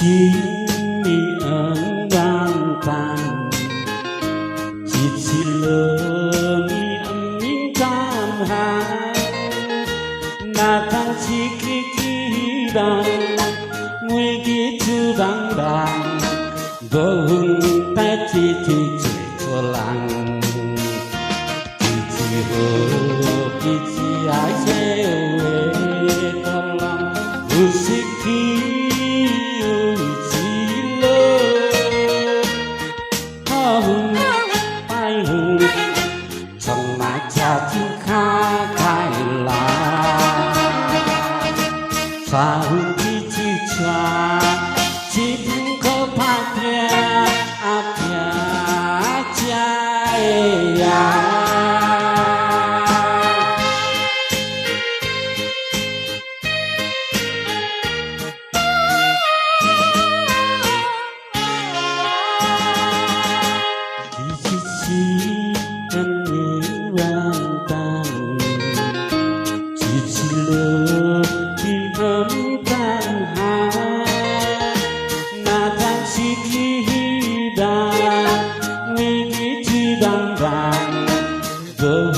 心里恩让咱一起了你恩明咱还那当起起起当每个就当当不带起起起做浪一起和一起爱谁为的浪不是trong mái cha chim khá khai là xa hương đi chi choa chỉ thương khô phá thia áp thia chạy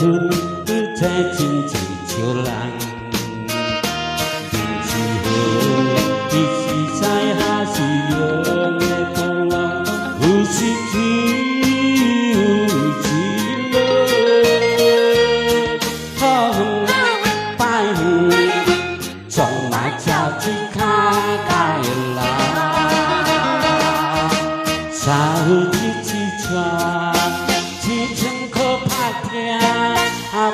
hơn cứ thế chính trị chiều làng đừng chỉ hơn đi chỉ sai ha chỉ nhớ nghe câu lòng hư chỉ lơ hơn bài hơn trong mái chào chỉ khá cái là xa hơn chỉ choa chỉ chẳng có phát hiện Hãy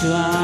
subscribe